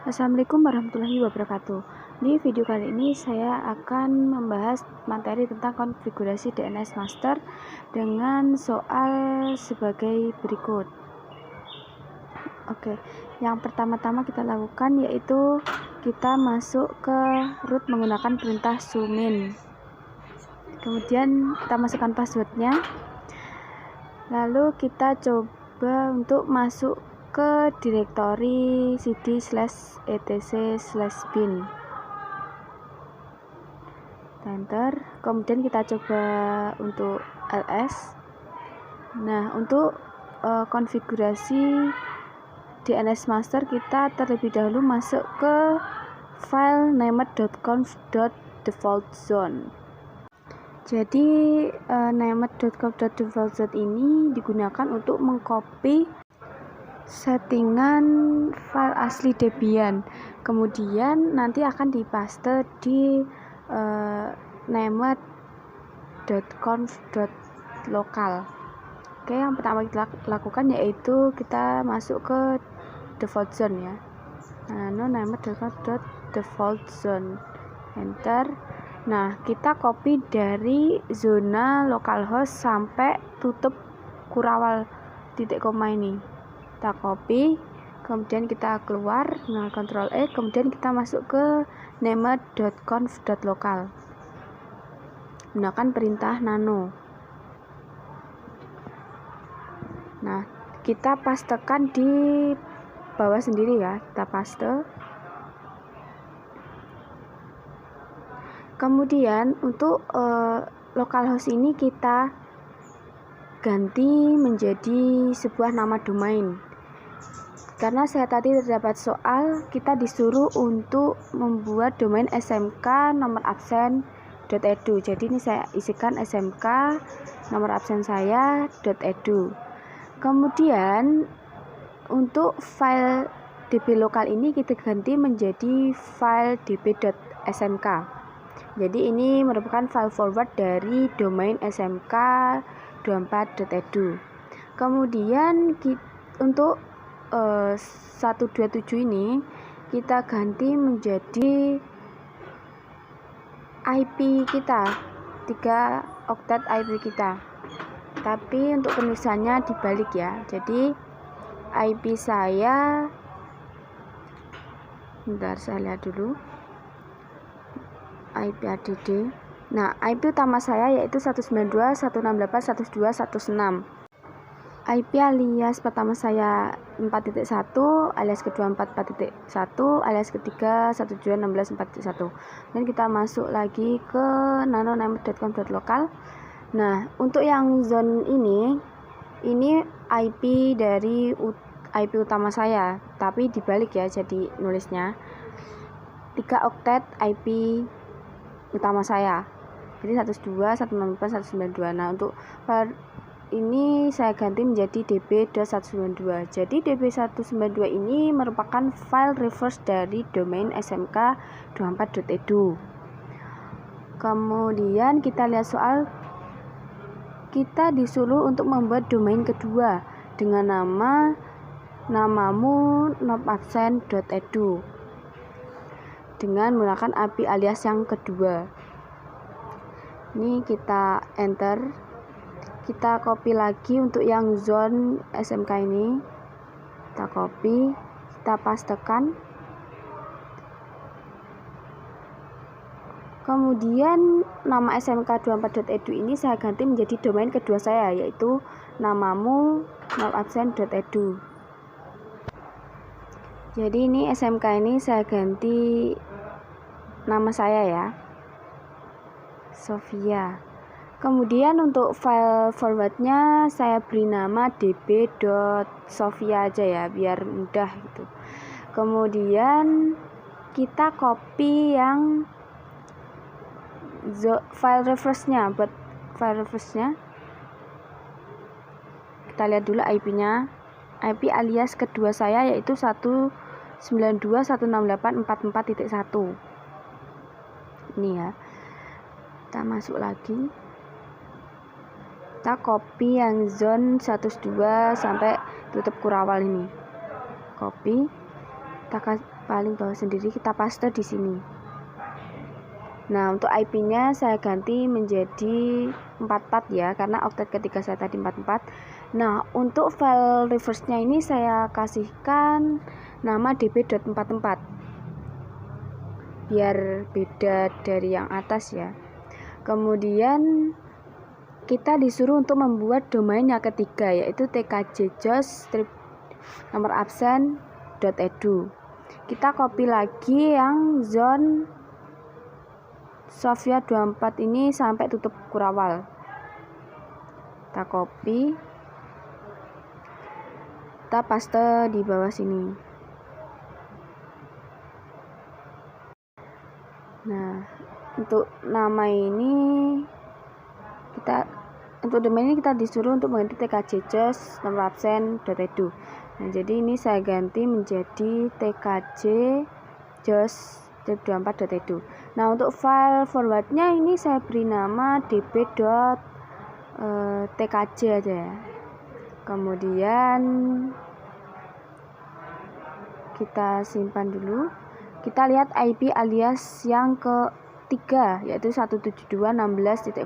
Assalamualaikum warahmatullahi wabarakatuh. Di video kali ini saya akan membahas materi tentang konfigurasi DNS master dengan soal sebagai berikut. Oke, yang pertama-tama kita lakukan yaitu kita masuk ke root menggunakan perintah sumin. Kemudian kita masukkan passwordnya. Lalu kita coba untuk masuk ke direktori cd/etc/bin. Enter. Kemudian kita coba untuk ls. Nah, untuk konfigurasi DNS master kita terlebih dahulu masuk ke file named.conf.defaultzone. Jadi named.conf.defaultzone ini digunakan untuk mengcopy settingan file asli Debian, kemudian nanti akan dipaste di named.conf.local. Oke, yang pertama kita lakukan yaitu kita masuk ke default zone ya. named.conf.defaultzone. Enter. Nah, kita copy dari zona localhost sampai tutup kurawal titik koma ini. Kita copy, kemudian kita keluar dengan Ctrl E, kemudian kita masuk ke named.conf.local menggunakan perintah nano. Nah, kita pastekan di bawah sendiri ya, kita paste. Kemudian untuk localhost ini kita ganti menjadi sebuah nama domain. Karena saya tadi terdapat soal, kita disuruh untuk membuat domain smk nomor absen.edu. Jadi ini saya isikan smk nomor absen saya .edu. Kemudian untuk file db lokal ini kita ganti menjadi file db.smk. Jadi ini merupakan file forward dari domain smk24.edu. Kemudian untuk 127 ini kita ganti menjadi IP kita, 3 oktet IP kita. Tapi untuk penulisannya dibalik ya. Jadi IP saya, bentar saya lihat dulu. IP add. Nah, IP utama saya yaitu 192.168.102.106. IP alias pertama saya 4.1, alias kedua 4.1, alias ketiga 172.16.4.1. Dan kita masuk lagi ke nano-named.conf.local. Nah, untuk yang zone ini IP dari IP utama saya, tapi dibalik ya, jadi nulisnya 3 oktet IP utama saya. Jadi 192.168.192. Nah, untuk ini saya ganti menjadi db.192. Jadi db192 ini merupakan file reverse dari domain smk24.edu. Kemudian kita lihat soal, kita disuruh untuk membuat domain kedua dengan nama namamu nomabsen.edu dengan menggunakan API alias yang kedua. Ini kita enter. Kita copy lagi untuk yang zone SMK ini, kita copy, kita pastekan. Kemudian nama smk24.edu ini saya ganti menjadi domain kedua saya, yaitu namamu nomabsen.edu. Jadi ini SMK ini saya ganti nama saya ya, Sofia. Kemudian untuk file forwardnya saya beri nama db.sofia aja ya, biar mudah gitu. Kemudian kita copy yang file reference-nya. Buat file reference-nya kita lihat dulu IP-nya. IP alias kedua saya yaitu 192.168.44.1. Ini ya. Kita masuk lagi. Kita copy yang zone 102 sampai tutup kurawal ini. Copy. paling bawah sendiri, kita paste di sini. Nah, untuk IP-nya saya ganti menjadi 44 ya, karena oktet ketiga saya tadi 44. Nah, untuk file reverse-nya ini saya kasihkan nama db.44 biar beda dari yang atas ya. Kemudian kita disuruh untuk membuat domain yang ketiga, yaitu tkjjos nomor absen.edu. Kita copy lagi yang zone Sofia 24 ini sampai tutup kurawal. Kita copy, kita paste di bawah sini. Nah, untuk nama ini untuk domain ini kita disuruh untuk mengganti tkjjos nomor absen.edu. Nah, jadi ini saya ganti menjadi tkjjos.24.edu. Nah, untuk file forwardnya ini saya beri nama db.tkj aja ya. Kemudian kita simpan dulu. Kita lihat IP alias yang ketiga, yaitu 172.16.4.1.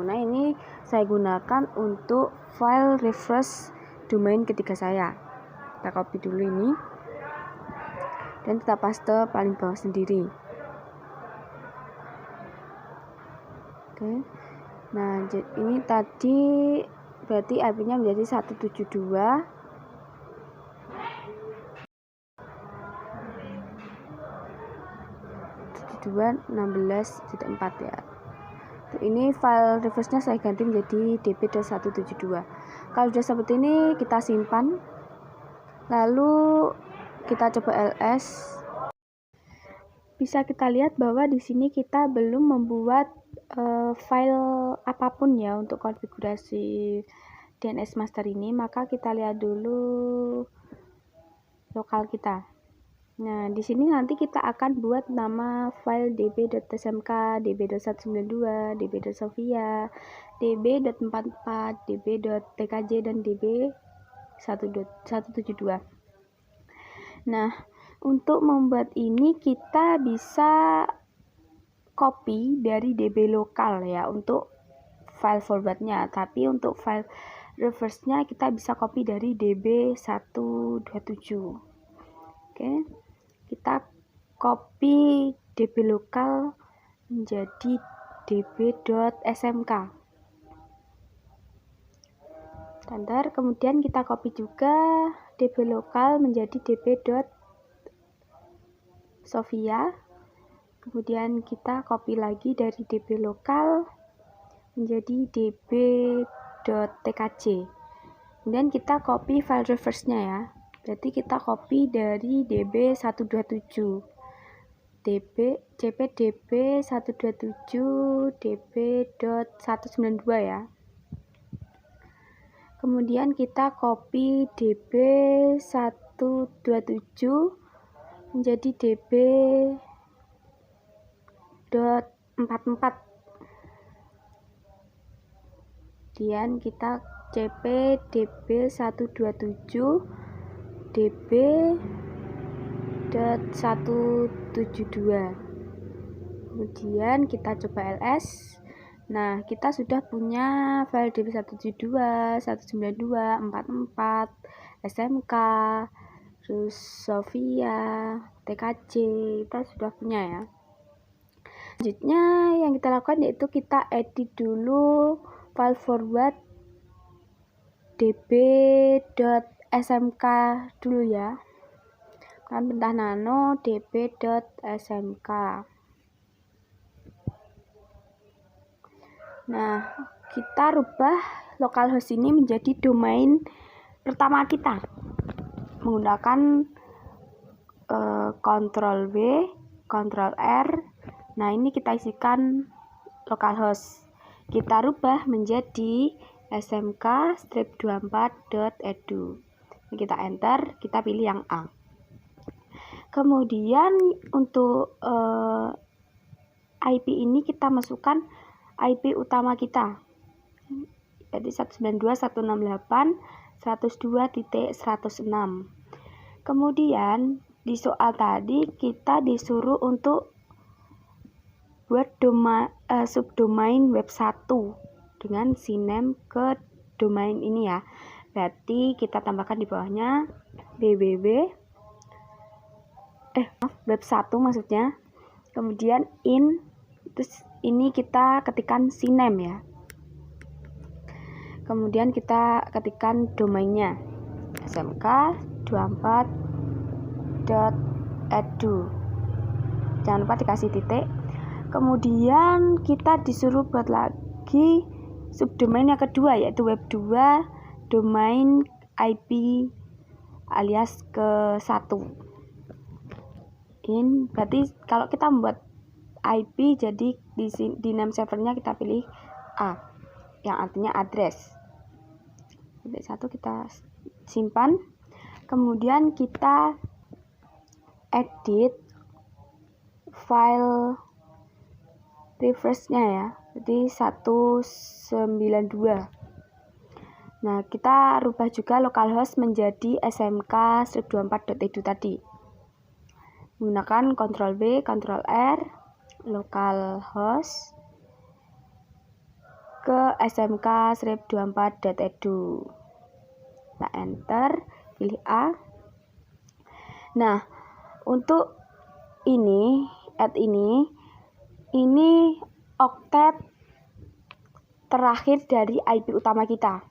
Nah, ini saya gunakan untuk file reverse domain ketiga saya. Kita copy dulu ini dan kita paste paling bawah sendiri. Oke. Nah, ini tadi berarti IP-nya menjadi 172.16.4 ya. Ini file reverse-nya saya ganti menjadi db.172. Kalau sudah seperti ini, kita simpan. Lalu kita coba ls. Bisa kita lihat bahwa di sini kita belum membuat file apapun ya untuk konfigurasi DNS master ini. Maka kita lihat dulu lokal kita. Nah, di sini nanti kita akan buat nama file db.smk, db.192, db.sofia, db.44, db.tkj, dan db.172. Nah, untuk membuat ini kita bisa copy dari db lokal ya untuk file forwardnya, tapi untuk file reverse-nya kita bisa copy dari db127. Oke. Kita copy db lokal menjadi db.smk. Standar. Kemudian kita copy juga db lokal menjadi db.sofia. Kemudian kita copy lagi dari db lokal menjadi db.tkj. Kemudian kita copy file reverse-nya ya. Berarti kita copy dari db127, cp db127 db.192 ya. Kemudian kita copy db127 menjadi db.44. Kemudian kita cp db127 db.172. Kemudian kita coba ls. Nah, kita sudah punya file db172, 192, 44, smk, terus sofia, tkj, kita sudah punya ya. Selanjutnya yang kita lakukan yaitu kita edit dulu file forward db.smk dulu ya, kan pentah nano db.smk. Nah, kita rubah localhost ini menjadi domain pertama kita menggunakan Ctrl V, Ctrl R. Nah, ini kita isikan localhost. Kita rubah menjadi smk-24.edu. Kita enter, kita pilih yang A. Kemudian untuk IP ini kita masukkan IP utama kita. Jadi 192.168.102.106. Kemudian di soal tadi kita disuruh untuk buat subdomain web 1 dengan siname ke domain ini ya. Berarti kita tambahkan di bawahnya web 1 maksudnya. Kemudian terus ini kita ketikkan siname ya. Kemudian kita ketikkan domainnya smk24.edu. Jangan lupa dikasih titik. Kemudian kita disuruh buat lagi subdomain yang kedua, yaitu web 2 domain IP alias ke 1. Ini berarti kalau kita membuat IP, jadi di name servernya kita pilih A, yang artinya address. Titik 1 kita simpan. Kemudian kita edit file refresh-nya ya, jadi 192. Nah, kita rubah juga localhost menjadi smk-24.edu tadi. Menggunakan Ctrl V, Ctrl R, localhost ke smk-24.edu. Kita enter, pilih A. Nah, untuk ini oktet terakhir dari IP utama kita.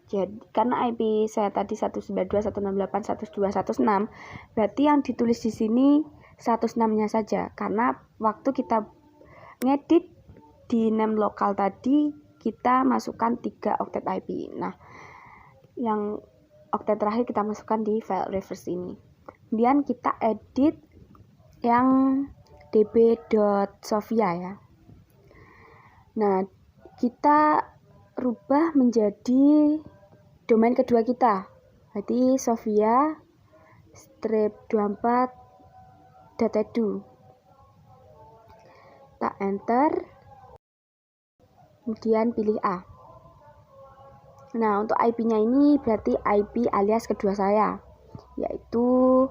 Jadi karena IP saya tadi 192.168.102.106, berarti yang ditulis di sini 106-nya saja, karena waktu kita ngedit di name lokal tadi kita masukkan 3 oktet IP. Nah, yang oktet terakhir kita masukkan di file reverse ini. Kemudian kita edit yang db.sofia ya. Nah, kita rubah menjadi domain kedua kita, berarti sofia-24.edu. Kita enter, kemudian pilih A. Nah, untuk IP-nya ini berarti IP alias kedua saya, yaitu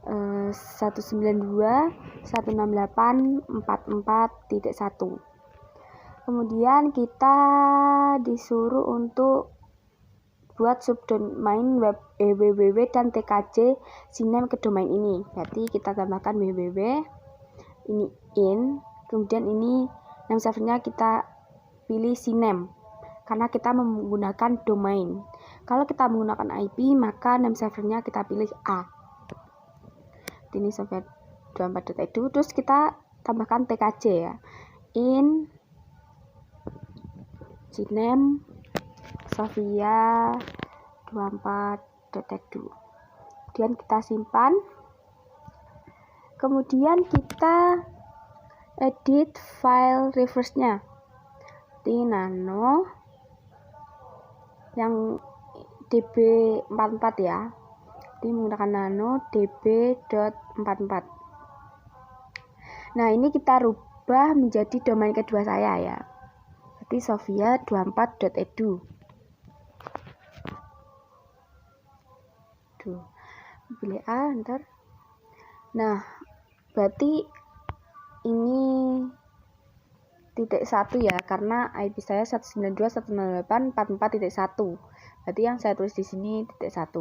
192.168.44.1. Kemudian kita disuruh untuk buat subdomain www dan tkj siname ke domain ini. Berarti kita tambahkan www, ini kemudian ini name servernya kita pilih siname karena kita menggunakan domain. Kalau kita menggunakan IP, maka name servernya kita pilih A. Ini sofia24.edu, terus kita tambahkan tkj ya. Siname sofia24.edu. Kemudian kita simpan. Kemudian kita edit file reverse-nya di nano yang db44 ya. Jadi menggunakan nano db.44. Nah, ini kita rubah menjadi domain kedua saya ya. Berarti sofia24.edu. Pilih A, enter. Nah, berarti ini titik 1 ya, karena IP saya 192.168.44.1. Berarti yang saya tulis di sini titik 1.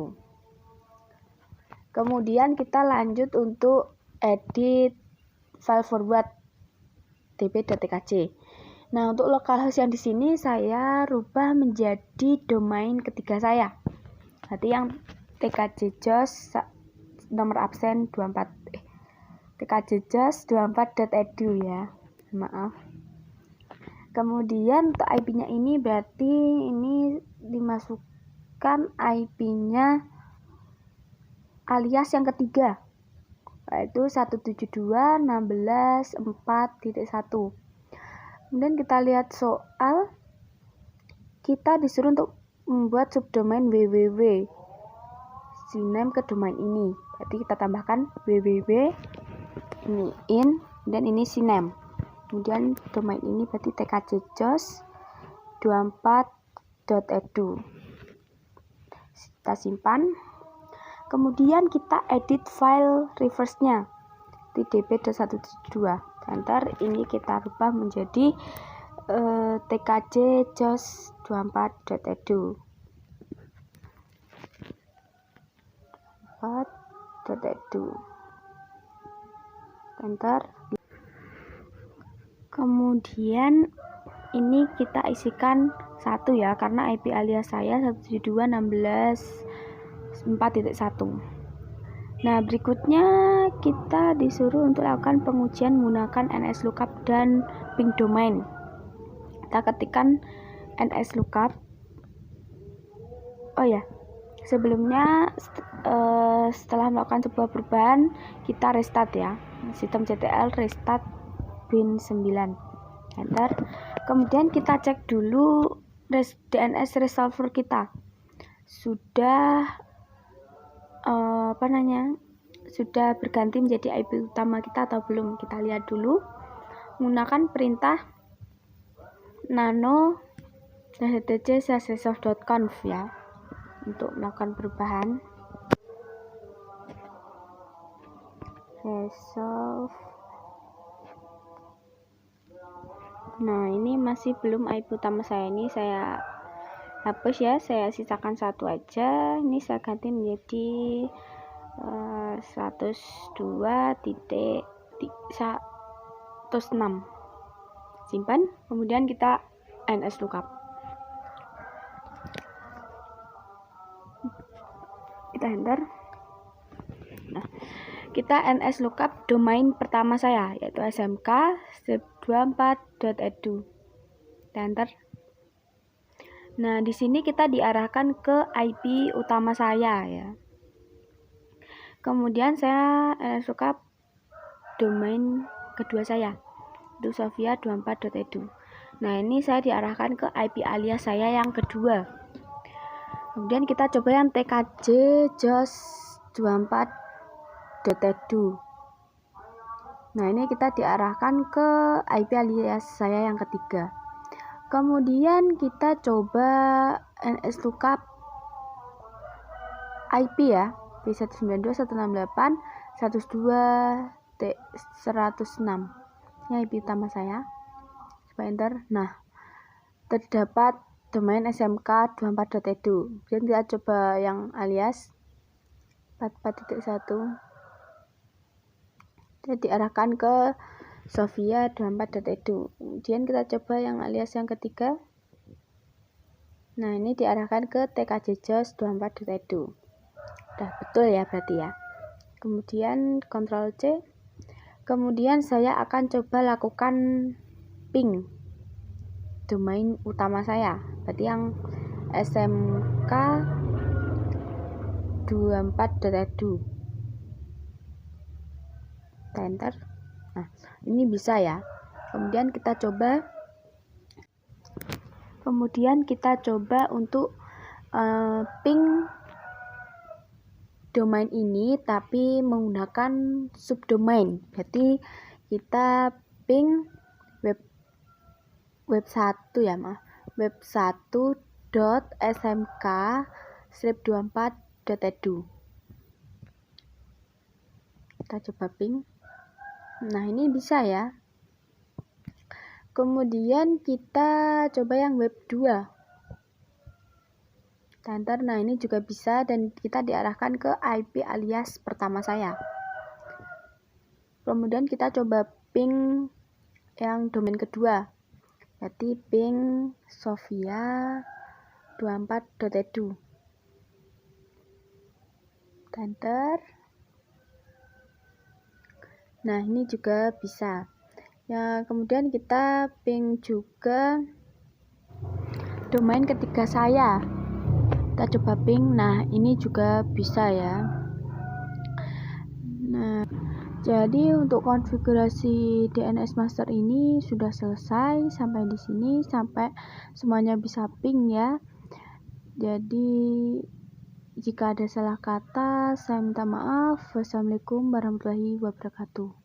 Kemudian kita lanjut untuk edit file forward db.tkj. Nah, untuk localhost yang di sini saya rubah menjadi domain ketiga saya. Berarti yang tkjjos nomor absen 24.edu ya. Maaf. Kemudian untuk IP-nya ini berarti ini dimasukkan IP-nya alias yang ketiga, yaitu 172.16.4.1. Kemudian kita lihat soal, kita disuruh untuk membuat subdomain www siname ke domain ini. Berarti kita tambahkan www ini dan ini siname. Kemudian domain ini berarti tkjjos24.edu. Kita simpan. Kemudian kita edit file reverse-nya di db.172. Enter, ini kita rubah menjadi tkj.jos24.edu. Enter. Kemudian ini kita isikan 1 ya, karena IP alias saya 172.16.4.1. Nah, berikutnya kita disuruh untuk lakukan pengujian menggunakan NSLookup dan ping domain. Kita ketikkan NSLookup. Oh ya, sebelumnya setelah melakukan sebuah perubahan, kita restart ya. Systemctl restart bin 9. Enter. Kemudian kita cek dulu DNS resolver kita. Sudah sudah berganti menjadi IP utama kita atau belum. Kita lihat dulu menggunakan perintah nano /etc/resolve.conf ya untuk melakukan perubahan. Resolve. Nah, ini masih belum IP utama saya, ini saya hapus ya, saya sisakan 1 aja. Ini saya ganti menjadi 102.106. Simpan, kemudian kita NSLookup. Kita enter. Nah, kita NSLookup domain pertama saya, yaitu smk/24.edu. Kita enter. Nah, di sini kita diarahkan ke IP utama saya ya. Kemudian saya NSLookup domain kedua saya, itu sofia24.edu. Nah, ini saya diarahkan ke IP alias saya yang kedua. Kemudian kita coba yang tkj.jos24.edu. Nah, ini kita diarahkan ke IP alias saya yang ketiga. Kemudian kita coba NSLookup IP ya, B192.168.102.106. Ini IP utama saya. Coba enter. Nah, terdapat domain smk24.edu. Kemudian kita coba yang alias 44.1. Kita diarahkan ke sofia24.edu. Kemudian kita coba yang alias yang ketiga. Nah, ini diarahkan ke tkjjos24.edu. Udah betul ya berarti ya. Kemudian Ctrl C. Kemudian saya akan coba lakukan ping domain utama saya, berarti yang smk24.edu. Enter. Nah, ini bisa ya. Kemudian kita coba untuk ping domain ini tapi menggunakan subdomain. Berarti kita ping web 1 ya, web1.smk/24.edu. Kita coba ping. Nah, ini bisa ya. Kemudian kita coba yang web 2. Enter. Nah, ini juga bisa dan kita diarahkan ke IP alias pertama saya. Kemudian kita coba ping yang domain kedua, berarti ping sofia24.edu. Enter. Nah, ini juga bisa ya. Kemudian kita ping juga domain ketiga saya, kita coba ping. Nah, ini juga bisa ya. Nah, jadi untuk konfigurasi DNS master ini sudah selesai. Sampai di sini, sampai semuanya bisa ping ya. Jadi jika ada salah kata, saya minta maaf. Wassalamualaikum warahmatullahi wabarakatuh.